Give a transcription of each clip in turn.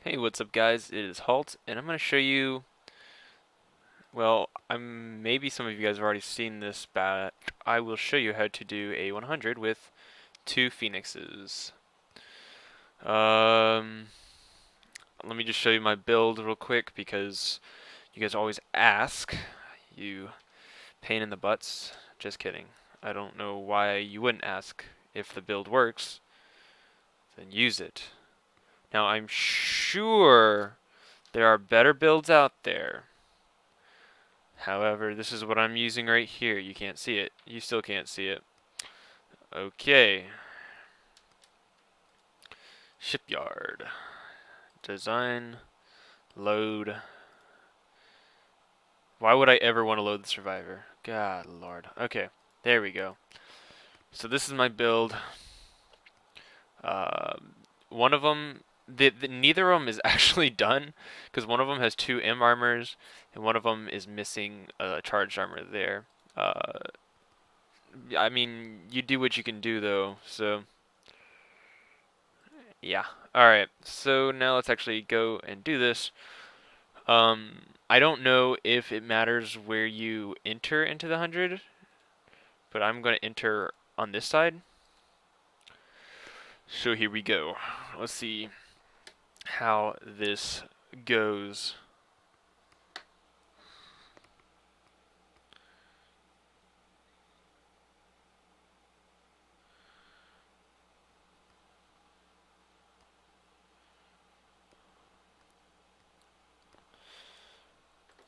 Hey, what's up guys? It is Halt, and I'm going to show you, well, maybe some of you guys have already seen this, but I will show you how to do a 100 with 2 Phoenixes. Um, Let me just show you my build real quick because you guys always ask, you pain in the butts. Just kidding. I don't know why you wouldn't ask. If the build works, then use it. Now I'm sure there are better builds out there. However, this is what I'm using right here. You can't see it. You still can't see it. Okay. Shipyard. Design. Load. Why would I ever want to load the Survivor? God lord. Okay. There we go. So this is my build. Uh, One of them, neither of them is actually done because one of them has 2 M armors and one of them is missing a charged armor there. Uh, I mean, you do what you can do though, so yeah. Alright, so now let's actually go and do this. I don't know if it matters where you enter into the 100, but I'm going to enter on this side. So here we go. Let's see how this goes.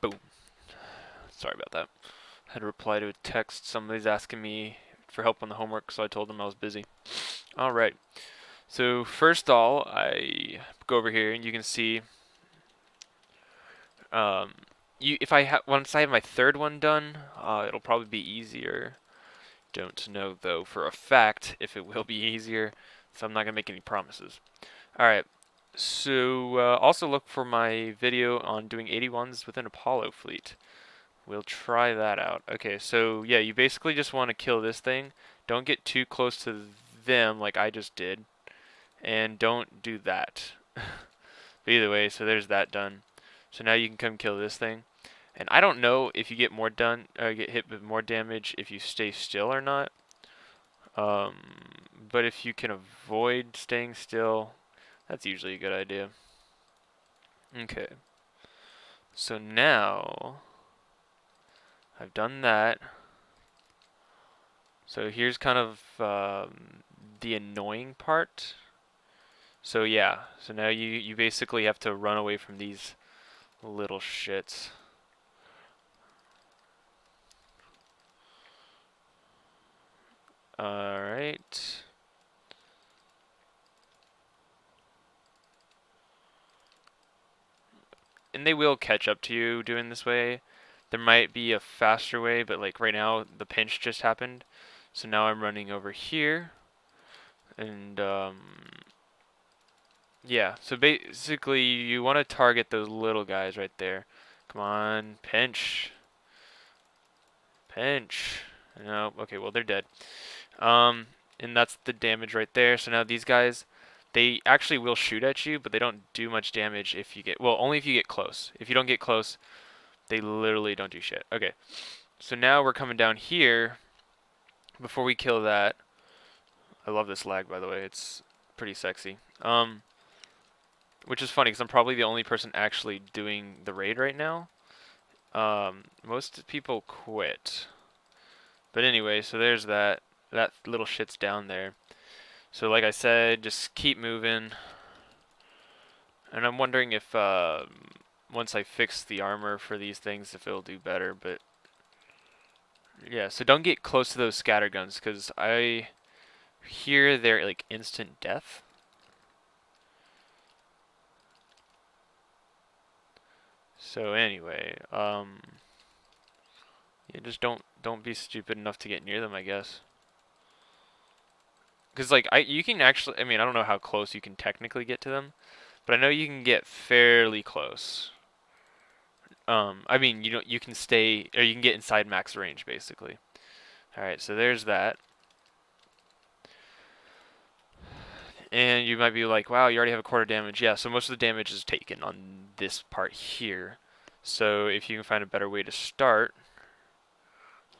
Boom. Sorry about that. I had to reply to a text. Somebody's asking me for help on the homework, so I told them I was busy. Alright. So first all, I go over here and you can see um, if once I have my third one done, it'll probably be easier. Don't know though for a fact if it will be easier, so I'm not gonna make any promises. All right. So also look for my video on doing 81s with an Apollo fleet. We'll try that out. Okay, so yeah, you basically just want to kill this thing. Don't get too close to them like I just did, and don't do that. But either way, so there's that done. So now you can come kill this thing. And I don't know if you get more done or get hit with more damage if you stay still or not. Um, but if you can avoid staying still, that's usually a good idea. Okay. So now I've done that. So here's kind of the annoying part. So yeah, so now you basically have to run away from these little shits. Alright. And they will catch up to you doing this way. There might be a faster way, but like right now the pinch just happened. So now I'm running over here. And yeah, so basically you want to target those little guys right there. Come on, pinch. Pinch. No, okay, well they're dead. And that's the damage right there. So now these guys, they actually will shoot at you, but they don't do much damage if you get, well, only if you get close. If you don't get close, they literally don't do shit. Okay, so now we're coming down here. Before we kill that, I love this lag by the way. It's pretty sexy. Which is funny because I'm probably the only person actually doing the raid right now. Most people quit. But anyway, so there's that. That little shit's down there. So like I said, just keep moving. And I'm wondering if once I fix the armor for these things, if it'll do better. But yeah, so don't get close to those scatter guns because I hear they're like instant death. So anyway, yeah, just don't be stupid enough to get near them, I guess. Because like you can actually, I mean, I don't know how close you can technically get to them, but I know you can get fairly close. I mean, you can stay or you can get inside max range basically. All right, so there's that. And you might be like, wow, you already have a quarter damage. Yeah, so most of the damage is taken on this part here. So if you can find a better way to start,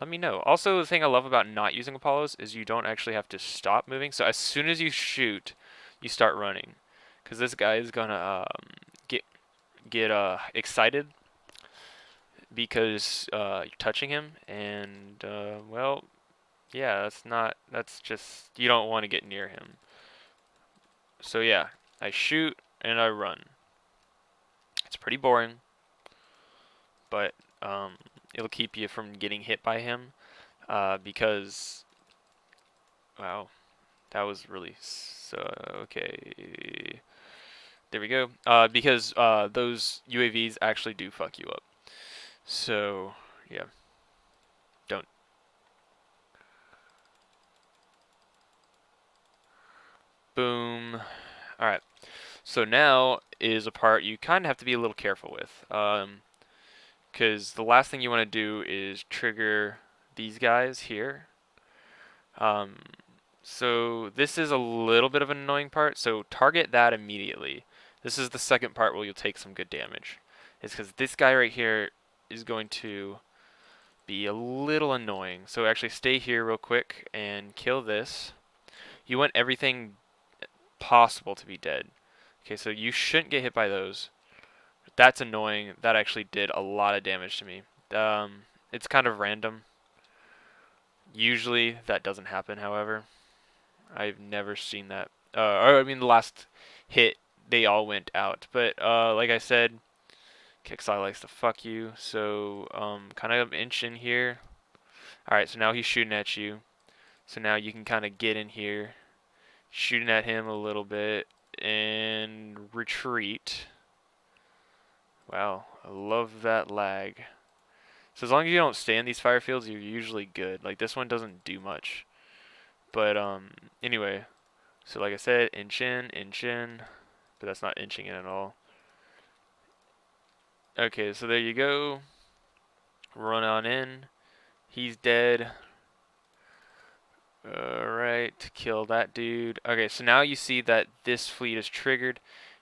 let me know. Also, the thing I love about not using Apollos is you don't actually have to stop moving. So as soon as you shoot, you start running. Because this guy is going to get excited because you're touching him. And, well, yeah, that's just, you don't want to get near him. So yeah, I shoot and I run. It's pretty boring, but it'll keep you from getting hit by him because, wow, that was really okay. There we go. Because those UAVs actually do fuck you up. So yeah, don't. Boom. All right. So now is a part you kind of have to be a little careful with. Because the last thing you want to do is trigger these guys here. So this is a little bit of an annoying part, so target that immediately. This is the second part where you'll take some good damage. It's because this guy right here is going to be a little annoying. So actually stay here real quick and kill this. You want everything possible to be dead. Okay, so you shouldn't get hit by those. That's annoying. That actually did a lot of damage to me. It's kind of random. Usually that doesn't happen, however. I've never seen that. Or I mean, the last hit, they all went out. But like I said, Kixeye likes to fuck you. So kind of inch in here. All right, so now he's shooting at you. So now you can kind of get in here, shooting at him a little bit, and retreat. Wow, I love that lag. So as long as you don't stay in these fire fields, you're usually good. Like this one doesn't do much. But anyway, so like I said, inch in, but that's not inching in at all. Okay, so there you go. Run on in. He's dead. Alright, kill that dude. Okay, so now you see that this fleet is triggered,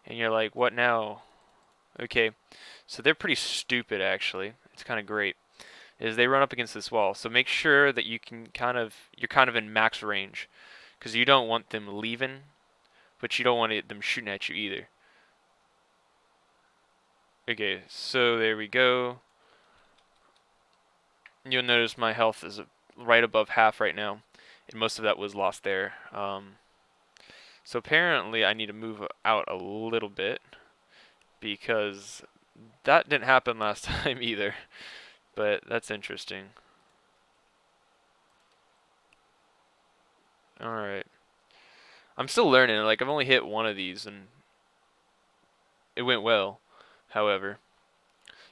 and you're like, what now? Okay, so they're pretty stupid actually. It's kind of great. Is they run up against this wall. So make sure that you can you're kind of in max range, because you don't want them leaving, but you don't want them shooting at you either. Okay, so there we go. You'll notice my health is right above half right now, and most of that was lost there. So apparently I need to move out a little bit, because that didn't happen last time either, but that's interesting. Alright. I'm still learning, like I've only hit one of these and it went well, however.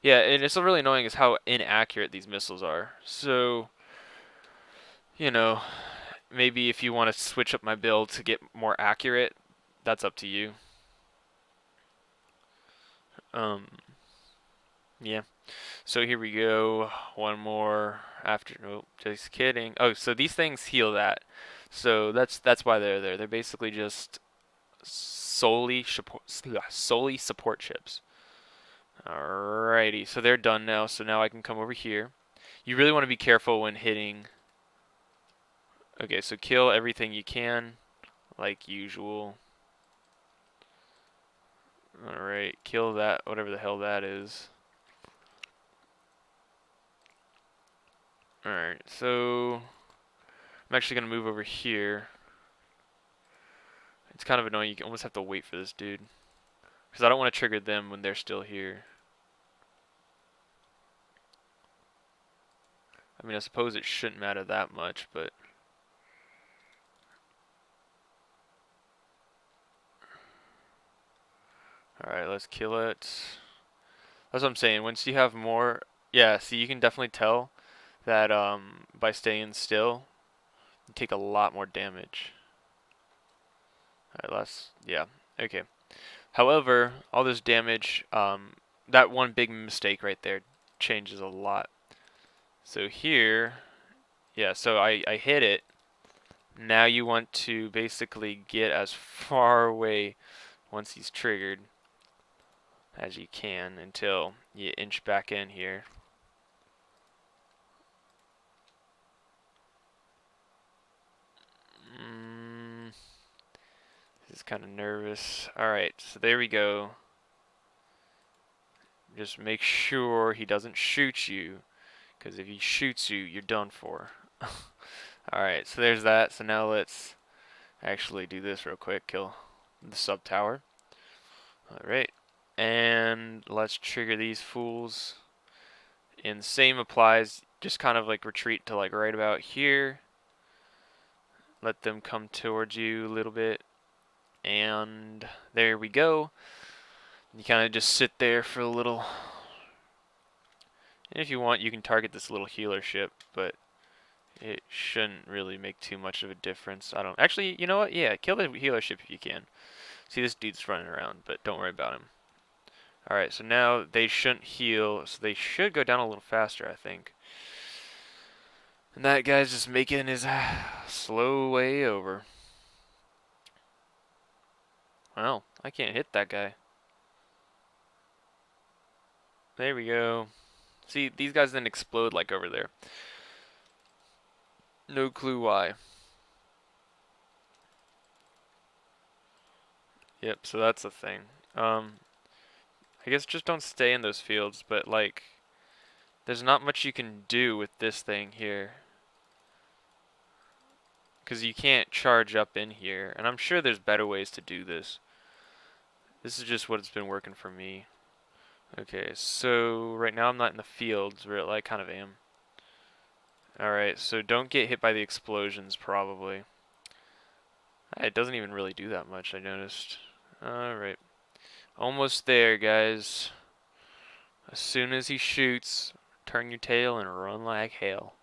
Yeah, and it's really annoying is how inaccurate these missiles are. So, you know, maybe if you want to switch up my build to get more accurate, that's up to you. Yeah. So here we go. One more after. Nope, just kidding. Oh, so these things heal that. So that's why they're there. They're basically just solely support chips. Alrighty, so they're done now. So now I can come over here. You really want to be careful when hitting. Okay, so kill everything you can, like usual. Alright, kill that, whatever the hell that is. Alright, so I'm actually going to move over here. It's kind of annoying, you almost have to wait for this dude. Because I don't want to trigger them when they're still here. I mean, I suppose it shouldn't matter that much, but... Alright, let's kill it. That's what I'm saying, once you have more... Yeah, see, you can definitely tell that by staying still, you take a lot more damage. Alright, yeah, okay. However, all this damage, that one big mistake right there changes a lot. So here, yeah, so I hit it. Now you want to basically get as far away once he's triggered as you can until you inch back in here. This is kind of nervous. Alright, so there we go. Just make sure he doesn't shoot you, because if he shoots you, you're done for. Alright, so there's that. So now let's actually do this real quick. Kill the sub tower. Alright, and let's trigger these fools. And same applies, just kind of like retreat to like right about here. Let them come towards you a little bit. And there we go. You kind of just sit there for a little. And if you want, you can target this little healer ship, but it shouldn't really make too much of a difference. I don't actually, you know what? Yeah, kill the healer ship if you can. See, this dude's running around, but don't worry about him. Alright, so now they shouldn't heal, so they should go down a little faster, I think. And that guy's just making his slow way over. Well, I can't hit that guy. There we go. See, these guys didn't explode like over there. No clue why. Yep, so that's the thing. I guess just don't stay in those fields, but like, there's not much you can do with this thing here. Because you can't charge up in here, and I'm sure there's better ways to do this. This is just what's been working for me. Okay, so right now I'm not in the fields, where I kind of am. Alright, so don't get hit by the explosions, probably. It doesn't even really do that much, I noticed. Alright. Almost there, guys. As soon as he shoots, turn your tail and run like hell.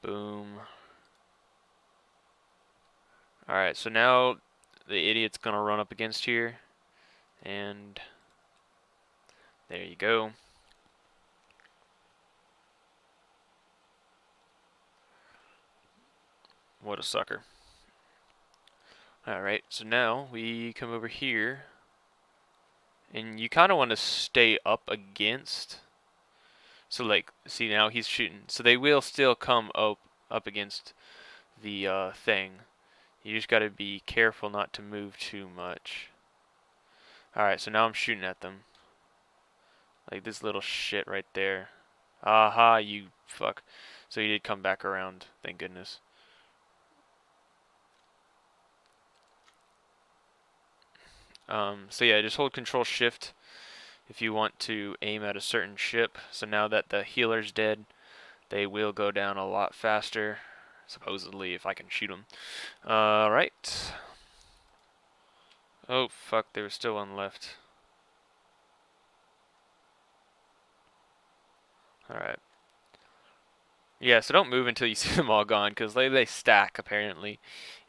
Boom. Alright, so now the idiot's gonna run up against here. And there you go. What a sucker. Alright, so now we come over here. And you kind of want to stay up against. So like, see now he's shooting. So they will still come up against the thing. You just got to be careful not to move too much. Alright, so now I'm shooting at them. Like this little shit right there. Aha, you fuck. So he did come back around, thank goodness. So yeah, just hold Control Shift if you want to aim at a certain ship. So now that the healer's dead, they will go down a lot faster, supposedly, if I can shoot them. Alright. Oh, fuck, there was still one left. Alright. Yeah, so don't move until you see them all gone, because they stack, apparently.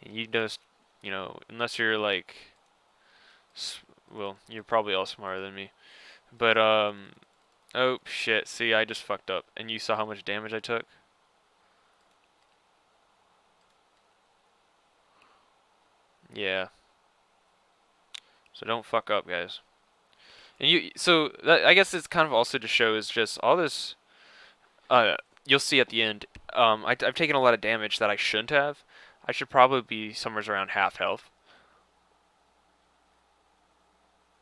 And you just, you know, unless you're like... Well, you're probably all smarter than me. But, oh, shit. See, I just fucked up. And you saw how much damage I took? Yeah. So don't fuck up, guys. And so that, I guess it's kind of also to show is just all this, you'll see at the end, I've taken a lot of damage that I shouldn't have. I should probably be somewhere around half health.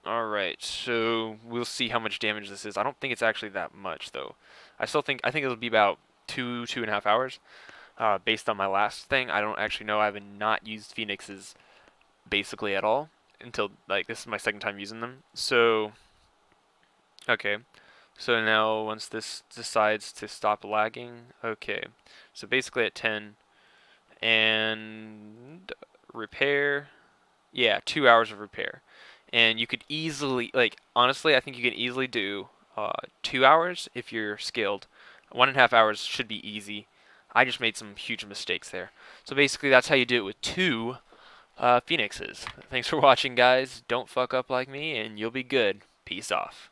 Alright, so we'll see how much damage this is. I don't think it's actually that much, though. I think it'll be about 2.5 hours, based on my last thing. I don't actually know. I have not used Phoenixes basically at all until, like, this is my second time using them. So, okay. So now, once this decides to stop lagging, okay. So basically at 10, and repair, yeah, 2 hours of repair. And you could easily, like, honestly, I think you can easily do 2 hours if you're skilled. 1.5 hours should be easy. I just made some huge mistakes there. So basically, that's how you do it with 2 Phoenixes. Thanks for watching, guys. Don't fuck up like me, and you'll be good. Peace off.